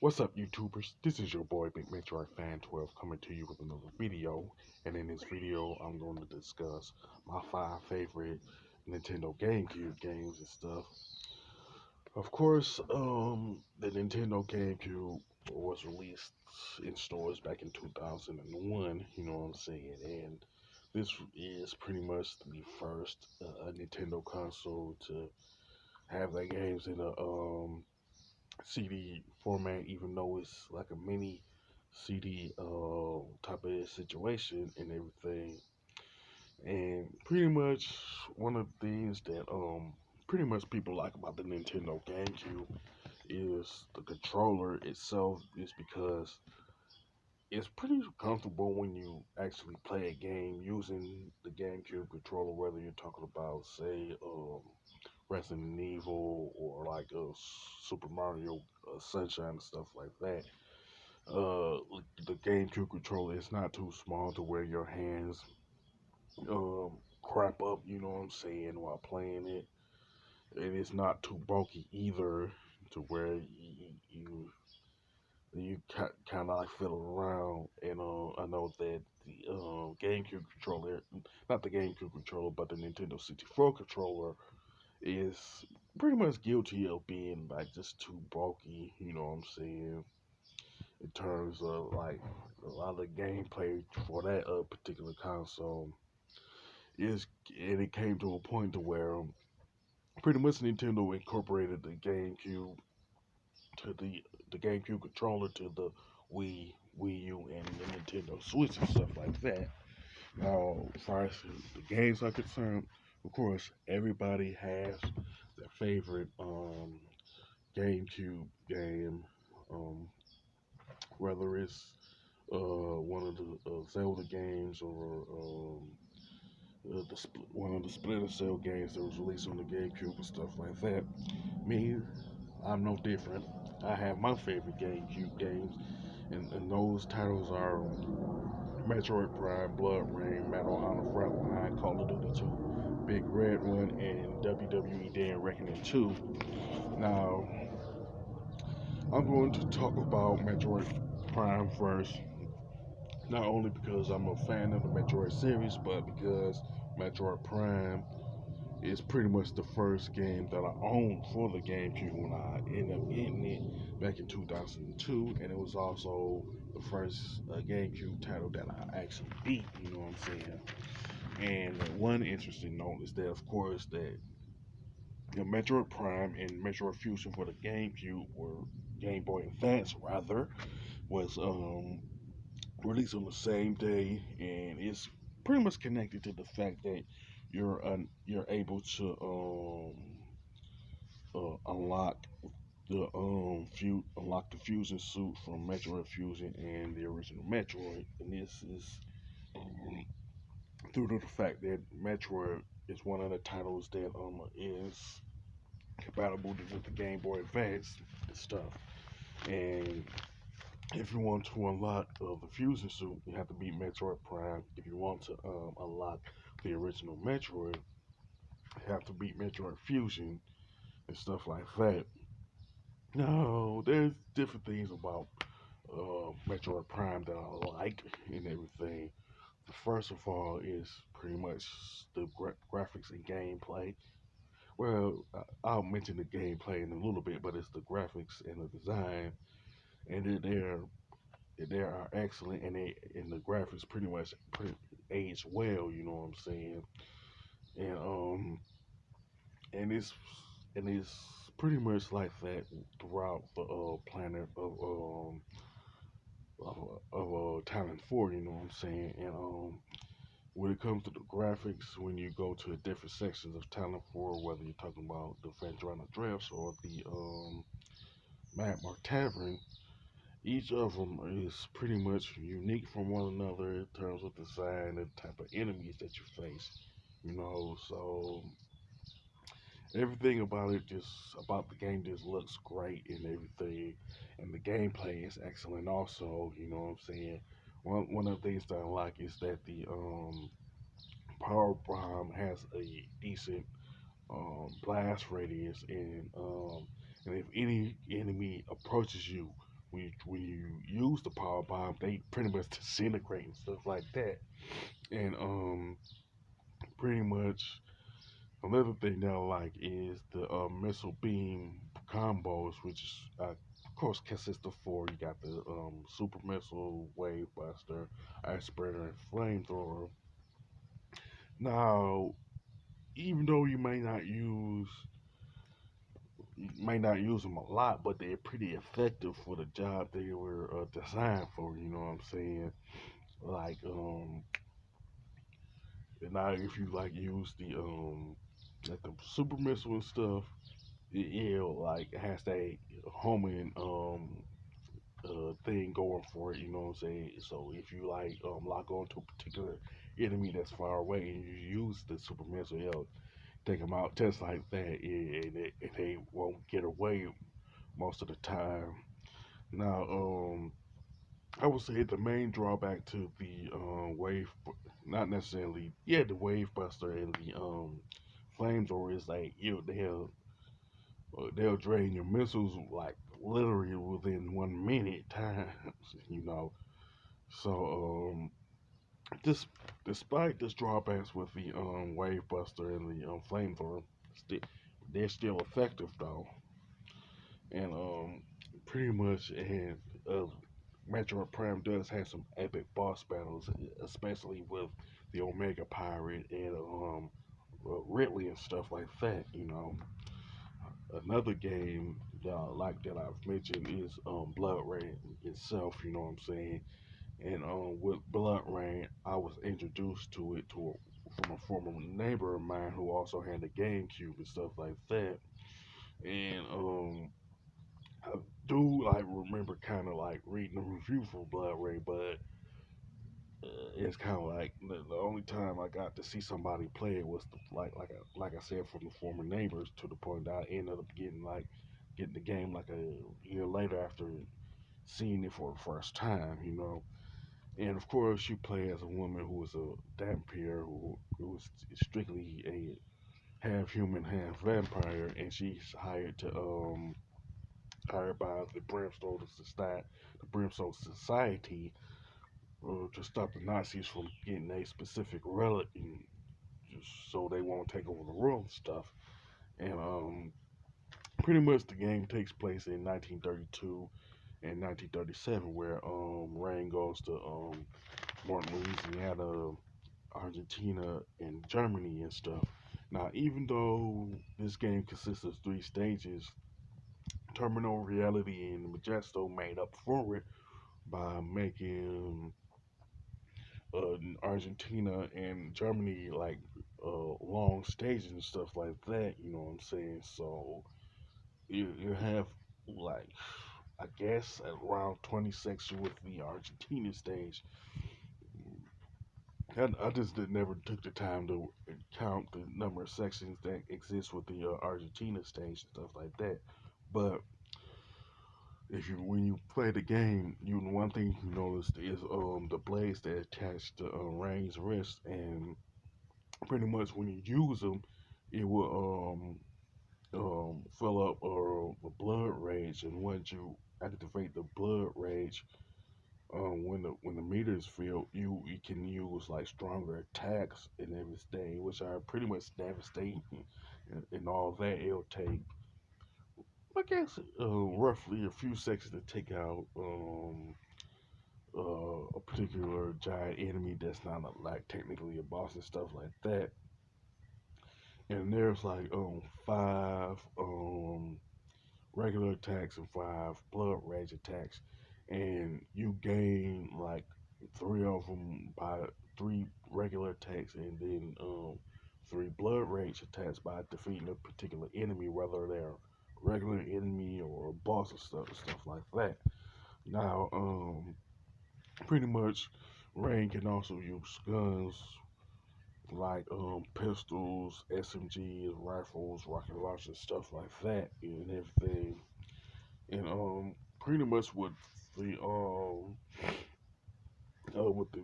What's up, YouTubers? This is your boy Big Metroid Fan 12 coming to you with another video. And in this video, I'm going to discuss my 5 favorite Nintendo GameCube games and stuff. Of course, the Nintendo GameCube was released in stores back in 2001. You know what I'm saying? And this is pretty much the first Nintendo console to have their games in a CD format, even though it's like a mini CD type of situation and everything. And pretty much one of the things that pretty much people like about the Nintendo GameCube is the controller itself, is because it's pretty comfortable when you actually play a game using the GameCube controller, whether you're talking about, say, Resident Evil or like Super Mario Sunshine and stuff like that. Uh, the GameCube controller is not too small to where your hands um, crap up. You know what I'm saying, while playing it, and it's not too bulky either to where you kind of like fiddle around. And I know that the GameCube controller, not the GameCube controller, but the Nintendo 64 controller is pretty much guilty of being like just too bulky, you know what I'm saying, in terms of like a lot of the gameplay for that particular console is, and it came to a point to where pretty much Nintendo incorporated the GameCube to the GameCube controller to the Wii U, and the Nintendo Switch and stuff like that. Now, as far as the games are concerned, of course, everybody has their favorite GameCube game, um, whether it's one of the Zelda games or one of the Splinter Cell games that was released on the GameCube and stuff like that. Me, I'm no different. I have my favorite GameCube games, and those titles are Metroid Prime, Bloodrayne, Medal of Honor, Frontline, Call of Duty 2, Big Red One, and WWE Day of Reckoning 2. Now, I'm going to talk about Metroid Prime first, not only because I'm a fan of the Metroid series, but because Metroid Prime is pretty much the first game that I owned for the GameCube when I ended up getting it back in 2002, and it was also the first GameCube title that I actually beat. You know what I'm saying? And one interesting note is that, of course, that Metroid Prime and Metroid Fusion for the GameCube, or Game Boy Advance rather, was released on the same day, and it's pretty much connected to the fact that you're able to unlock the unlock the fusion suit from Metroid Fusion and the original Metroid, and this is due to the fact that Metroid is one of the titles that is compatible with the Game Boy Advance and stuff. And if you want to unlock the fusion suit, you have to beat Metroid Prime. If you want to unlock the original Metroid, you have to beat Metroid Fusion and stuff like that. Now, there's different things about Metroid Prime that I like and everything. The first of all is pretty much the graphics and gameplay. Well, I'll mention the gameplay in a little bit, but it's the graphics and the design, and they are excellent, and the graphics pretty age well. You know what I'm saying? And and it's pretty much like that throughout the planet of Talent 4. You know what I'm saying? And when it comes to the graphics, when you go to the different sections of Talent 4, whether you're talking about the Fandrana Drifts or the Magmar Tavern, each of them is pretty much unique from one another in terms of design and type of enemies that you face. You know, so everything about it, just about the game, just looks great and everything, and the gameplay is excellent also. You know what I'm saying? One of the things that I like is that the power bomb has a decent blast radius, and if any enemy approaches you when you use the power bomb, they pretty much disintegrate and stuff like that. And pretty much another thing that I like is the missile beam combos, which is of course consists of four. You got the super missile, wave buster, ice spreader, and flamethrower. Now, even though you may not use them a lot, but they're pretty effective for the job they were designed for. You know what I'm saying? Like and now if you like use the like the super missile and stuff, it like has that homing thing going for it. You know what I'm saying? So if you like lock on to a particular enemy that's far away and you use the super missile, it'll take them out just like that, and they won't get away most of the time. Now, I would say the main drawback to the wave, not necessarily, yeah, the wave buster and the flamethrower is like they'll drain your missiles like literally within 1 minute times, you know. So this despite this drawbacks with the wave buster and the flamethrower, sti- they're still effective though, and pretty much and Metroid Prime does have some epic boss battles, especially with the Omega Pirate and Ridley and stuff like that. You know, another game that I like that I've mentioned is Bloodrayne itself. You know what I'm saying? And with Bloodrayne, I was introduced to it from a former neighbor of mine who also had a GameCube and stuff like that. And I do like remember kind of like reading a review for Bloodrayne, but it's kind of like the only time I got to see somebody play it was like I said from the former neighbors, to the point that I ended up getting the game like a year later after seeing it for the first time, you know. And of course, you play as a woman who is a vampire who is strictly a half human, half vampire, and she's hired by the Brimstone Society, to stop the Nazis from getting a specific relic, and just so they won't take over the world and stuff. And pretty much the game takes place in 1932 and 1937, where Rain goes to Martin, Louisiana, Argentina, and Germany and stuff. Now, even though this game consists of three stages, Terminal Reality and Majesto made up for it by making Argentina and Germany like long stages and stuff like that. You know what I'm saying? So you have like I guess around 20 sections with the Argentina stage. I just never took the time to count the number of sections that exist with the Argentina stage and stuff like that. But if you when you play the game, one thing you notice is the blades that attach to Rain's wrist, and pretty much when you use them, it will fill up the blood rage, and once you activate the blood rage, when the meter is filled, you can use like stronger attacks and everything, which are pretty much devastating, and all that. It'll take, I guess, roughly a few seconds to take out a particular giant enemy that's not like technically a boss and stuff like that. And there's like five regular attacks and five blood rage attacks, and you gain like three of them by three regular attacks, and then three blood rage attacks by defeating a particular enemy, whether they're a regular enemy or a boss or stuff like that. Now, pretty much, Rain can also use guns like pistols, SMGs, rifles, rocket launchers, stuff like that, and everything. And pretty much with the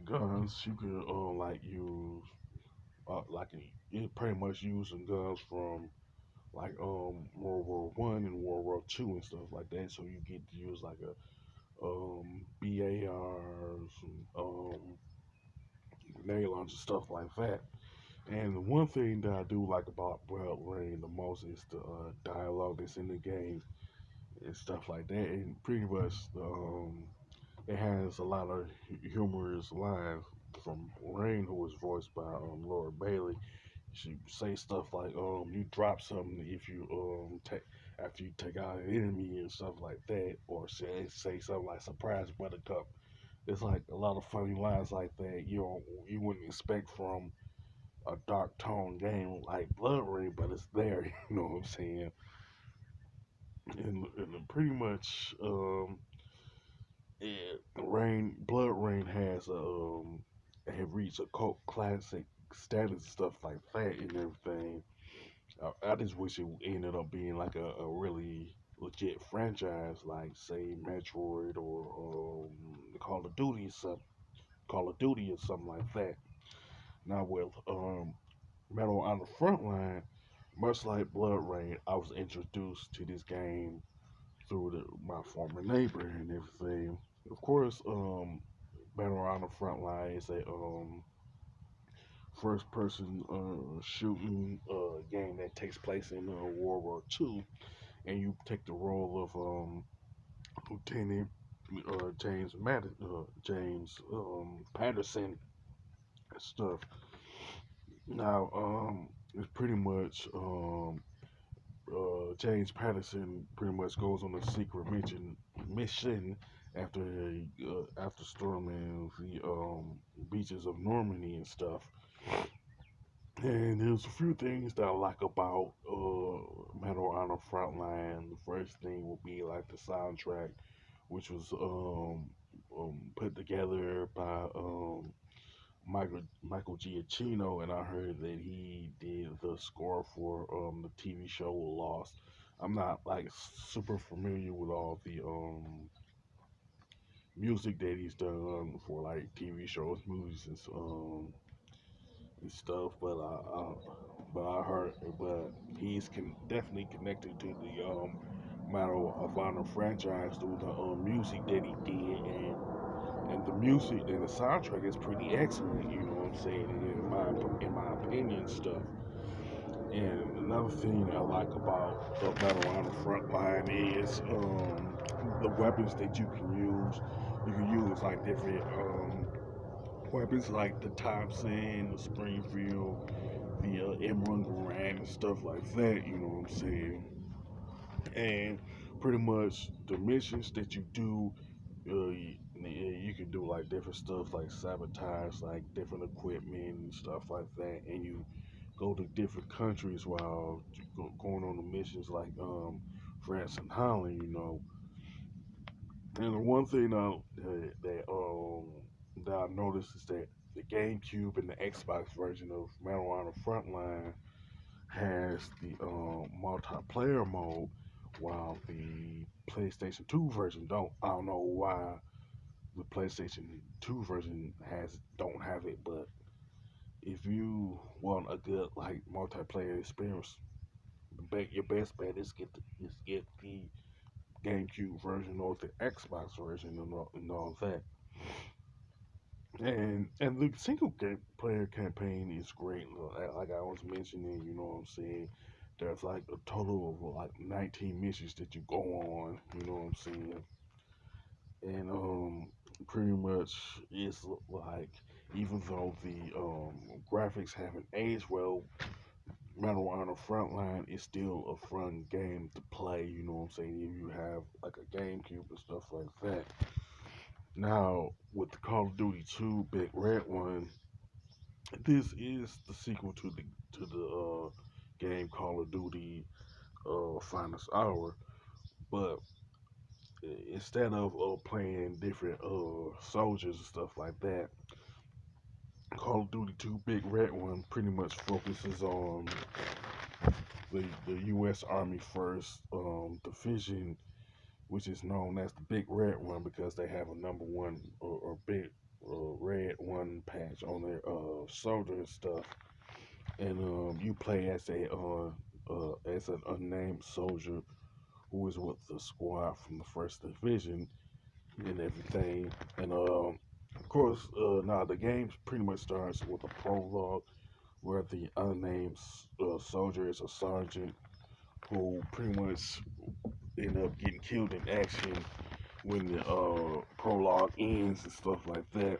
guns, you can like use like you pretty much using guns from like World War One and World War Two and stuff like that. So you get to use like BARs, grenade launchers, stuff like that. And the one thing that I do like about Bloodrayne the most is the dialogue that's in the game and stuff like that. And pretty much, it has a lot of humorous lines from Rain, who was voiced by Laura Bailey. She say stuff like, "You drop something if you take after you take out an enemy," and stuff like that, or say something like "Surprise, Buttercup." It's like a lot of funny lines like that you wouldn't expect from a dark tone game like Blood Rain, but it's there. You know what I'm saying? And pretty much, yeah, Blood Rain has have reached a cult classic status, stuff like that, and everything. I just wish it ended up being like a really legit franchise, like say Metroid or Call of Duty or something like that. Now with Metal on the Frontline, much like Blood Rain, I was introduced to this game through my former neighbor and everything. Of course, Battle on the Frontline is a first person shooting game that takes place in World War II, and you take the role of Lieutenant James Patterson and stuff. Now, it's pretty much James Patterson pretty much goes on a secret mission after storming the beaches of Normandy and stuff. And there's a few things that I like about Metal on the Frontline. The first thing will be like the soundtrack, which was put together by Michael Giacchino, and I heard that he did the score for the TV show Lost. I'm not like super familiar with all the music that he's done for like TV shows, movies, and stuff, but I heard, but he's definitely connected to the Medal of Honor franchise through the music that he did, and the music and the soundtrack is pretty excellent. You know what I'm saying? In my opinion, stuff. And another thing I like about the Medal of Honor Frontline is the weapons that you can use. You can use like different weapons like the Thompson, the Springfield, the M1 Garand and stuff like that, you know what I'm saying? And pretty much the missions that you do, you can do like different stuff like sabotage, like different equipment and stuff like that, and you go to different countries while going on the missions like France and Holland, you know. And the one thing that I noticed is that the GameCube and the Xbox version of Medal on the Frontline has the multiplayer mode, while the PlayStation 2 version don't. I don't know why the PlayStation 2 version don't have it, but if you want a good like multiplayer experience, your best bet is get the GameCube version or the Xbox version and all that. And the single game player campaign is great. Like I was mentioning, you know what I'm saying. There's like a total of like 19 missions that you go on. You know what I'm saying. And pretty much it's like even though the graphics haven't aged well, Medal on the Frontline is still a fun game to play. You know what I'm saying. If you have like a GameCube and stuff like that. Now with the Call of Duty 2 Big Red One, this is the sequel to the game Call of Duty Finest Hour, but instead of playing different soldiers and stuff like that, Call of Duty 2 Big Red One pretty much focuses on the U.S. Army First Division, which is known as the Big Red One because they have a number one or big red one patch on their shoulder and stuff. And you play as an unnamed soldier who is with the squad from the First Division, and everything. And of course, now the game pretty much starts with a prologue where the unnamed soldier is a sergeant who pretty much end up getting killed in action when the prologue ends and stuff like that.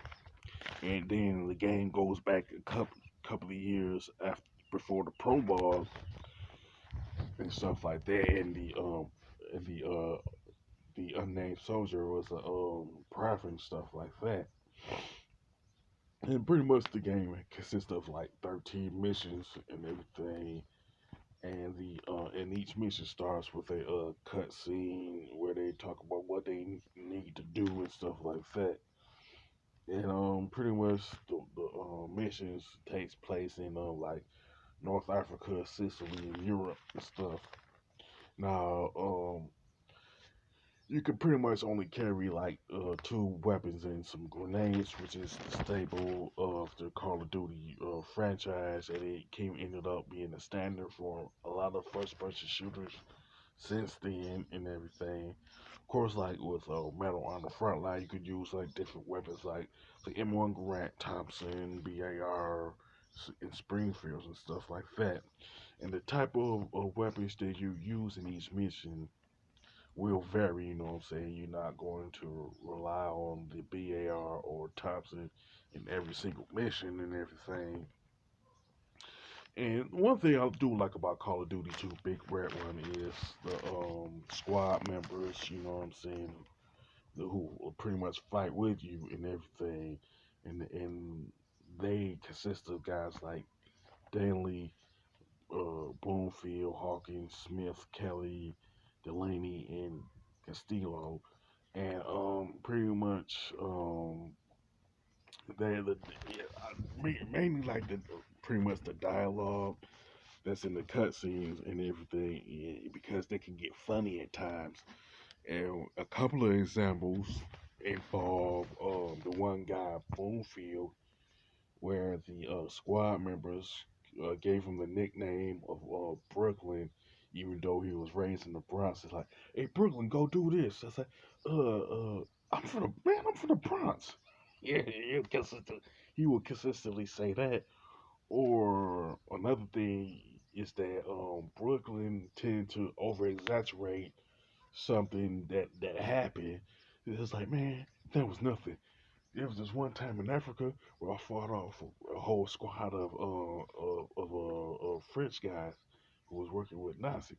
And then the game goes back a couple of years after before the prologue and stuff like that. And the unnamed soldier was a private and stuff like that. And pretty much the game consists of like 13 missions and everything. And each mission starts with a cutscene where they talk about what they need to do and stuff like that. And pretty much the missions takes place in like North Africa, Sicily, and Europe and stuff. Now, you can pretty much only carry like two weapons and some grenades, which is the staple of the Call of Duty franchise, and it came ended up being the standard for a lot of first-person shooters since then and everything. Of course, like with Metal on the Frontline, you could use like different weapons like the M1 Garand, Thompson, BAR, and Springfields and stuff like that. And the type of weapons that you use in each mission will vary, you know what I'm saying? You're not going to rely on the BAR or Thompson in every single mission and everything. And one thing I do like about Call of Duty 2 Big Red One is the squad members, you know what I'm saying, who will pretty much fight with you and everything. And they consist of guys like Danley, Bloomfield, Hawkins, Smith, Kelly, Delaney, and Castillo. And pretty much they the yeah, mainly like the pretty much the dialogue that's in the cutscenes and everything, because they can get funny at times. And a couple of examples involve the one guy Bloomfield, where the squad members gave him the nickname of Brooklyn, even though he was raised in the Bronx. It's like, hey, Brooklyn, go do this. I said, I'm from the man, I'm from the Bronx. Yeah, he will consistently say that. Or another thing is that Brooklyn tend to over exaggerate something that happened. It's like, man, that was nothing. There was this one time in Africa where I fought off a whole squad of French guys who was working with Nazi.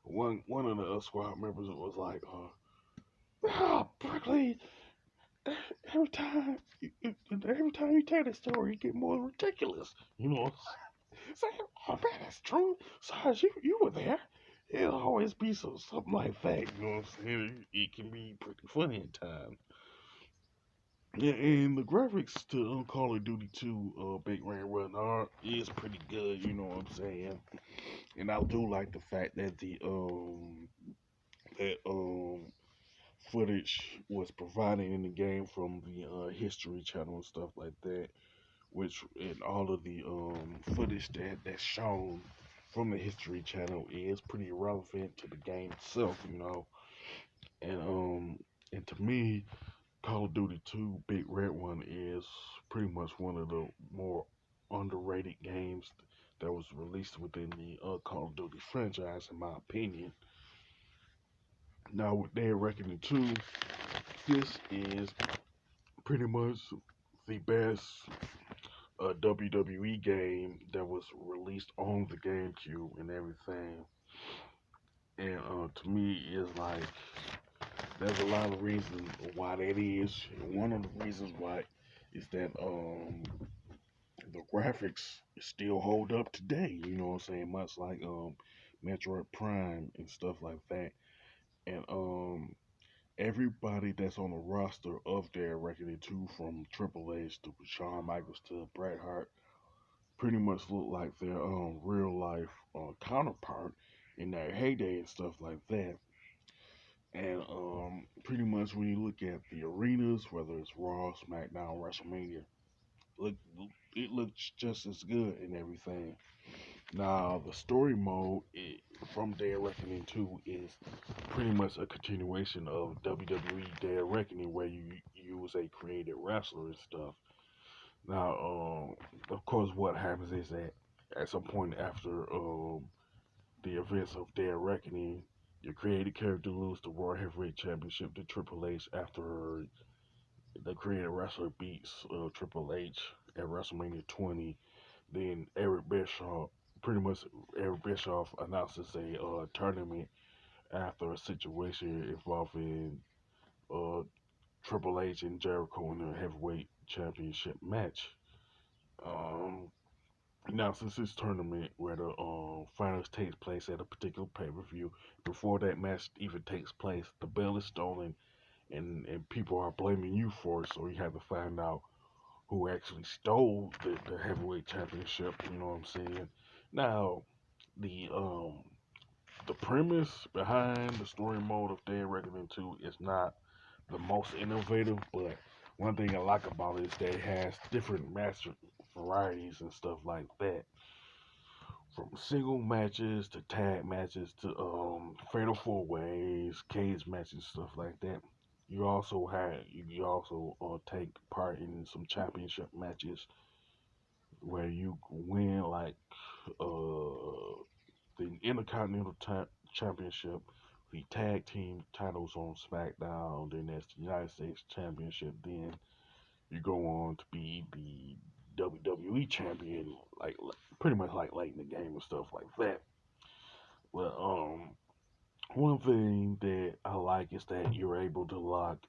One of the squad members was like, Berkeley, every time every time you tell this story, it get more ridiculous. You know, say, oh man, that's true. Sarge, you were there. It'll always be something like that. You know what I'm saying? It can be pretty funny at times. Yeah, and the graphics to Call of Duty 2 Big Red Run are is pretty good, you know what I'm saying? And I do like the fact that the footage was provided in the game from the History Channel and stuff like that, which and all of the footage that's shown from the History Channel is pretty relevant to the game itself, you know. And to me, Call of Duty 2 Big Red One is pretty much one of the more underrated games that was released within the Call of Duty franchise, in my opinion. Now, with Day of Reckoning 2, this is pretty much the best WWE game that was released on the GameCube and everything. And to me, it's like there's a lot of reasons why that is. And one of the reasons why is that the graphics still hold up today. You know what I'm saying? Much like Metroid Prime and stuff like that. And everybody that's on the roster of their Reckoning 2, from Triple H to Shawn Michaels to Bret Hart, pretty much look like their real life counterpart in their heyday and stuff like that. And pretty much when you look at the arenas, whether it's Raw, SmackDown, WrestleMania, look it looks just as good and everything. Now, the story mode from Day of Reckoning 2 is pretty much a continuation of WWE Day of Reckoning, where you use a created wrestler and stuff. Now, of course, what happens is that at some point after the events of Day of Reckoning, your created character loses the World Heavyweight Championship to Triple H after the created wrestler beats Triple H at WrestleMania 20. Then pretty much Eric Bischoff announces a tournament after a situation involving uh, Triple H and Jericho in a heavyweight championship match. Um, Now, since this tournament where the finals takes place at a particular pay per view, before that match even takes place, the belt is stolen, and people are blaming you for it. So you have to find out who actually stole the heavyweight championship. You know what I'm saying? Now, the um the premise behind the story mode of Dead Reckoning 2 is not the most innovative, but one thing I like about it is that it has different match varieties and stuff like that. From single matches to tag matches to fatal four ways, cage matches, stuff like that. You also take part in some championship matches where you win like uh the Intercontinental Championship, the tag team titles on SmackDown, then there's the United States Championship, then you go on to be the WWE champion, pretty much like late in the game and stuff like that. Well, one thing that I like is that you're able to lock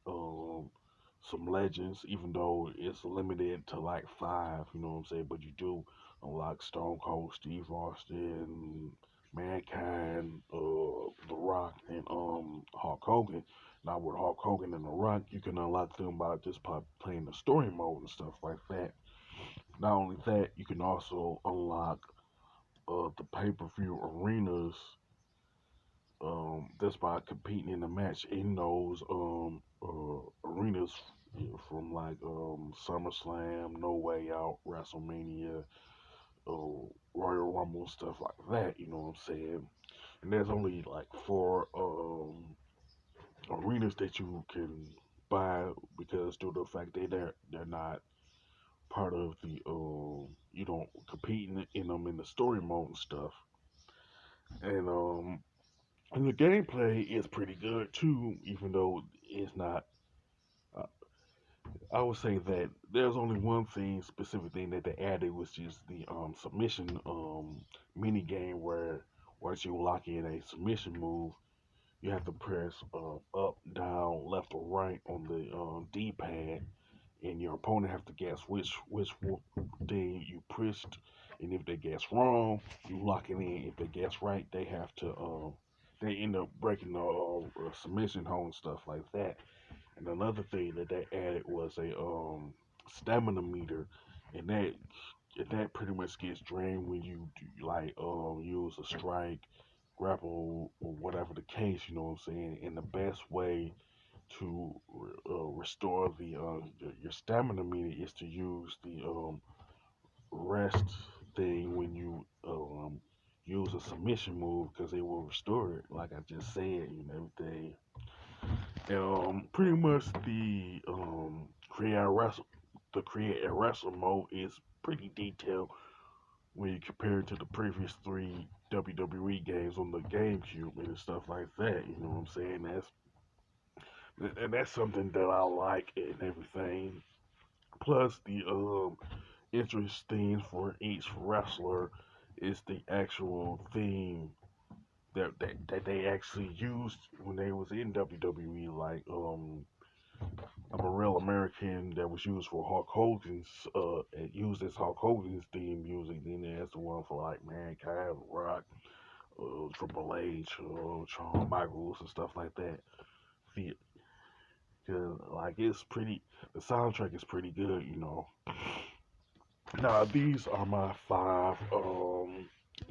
some legends, even though it's limited to like five. You know what I'm saying? But you do unlock Stone Cold Steve Austin, Mankind, The Rock, and Hulk Hogan. Now with Hulk Hogan and The Rock, you can unlock them by playing the story mode and stuff like that. Not only that, you can also unlock the pay-per-view arenas that's by competing in a match in those arenas from like SummerSlam, No Way Out, WrestleMania, Royal Rumble, stuff like that. You know what I'm saying? And there's only like four arenas that you can buy because due to the fact that they're not part of the you don't compete in them in the story mode and stuff. And and the gameplay is pretty good too, even though it's not. Uh, I would say that there's only one thing, specific thing that they added, which is the submission mini game where once you lock in a submission move, you have to press up, down, left, or right on the D-pad, and your opponent have to guess thing you pushed, and if they guess wrong, you lock it in. If they guess right, they end up breaking the submission hold and stuff like that. And another thing that they added was a stamina meter, and that pretty much gets drained when you do, like use a strike, grapple, or whatever the case. You know what I'm saying? And the best way to restore your stamina meter is to use the rest thing when you use a submission move because it will restore it, like I just said, and everything. Pretty much the create a wrestle mode is pretty detailed when you compare it to the previous three WWE games on the GameCube and stuff like that. You know what I'm saying? That's something that I like and everything. Plus the interesting for each wrestler is the actual theme that they actually used when they was in WWE. Like I'm a Real American that was used for Hulk Hogan's used as Hulk Hogan's theme music. Then there's the one for like Mankind, Rock, Triple H, Shawn Michaels and stuff like that. The, like it's pretty. The soundtrack is pretty good, you know. Now these are my five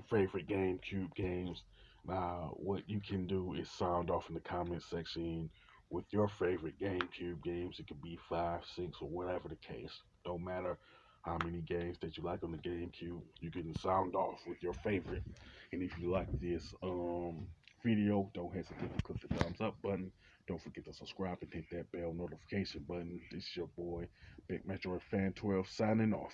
favorite GameCube games. Now what you can do is sound off in the comment section with your favorite GameCube games. It could be five, six, or whatever the case. Don't matter. how many games that you like on the GameCube. You can sound off with your favorite. And if you like this video, don't hesitate to click the thumbs up button. Don't forget to subscribe and hit that bell notification button. This is your boy, Big Metroid Fan 12, signing off.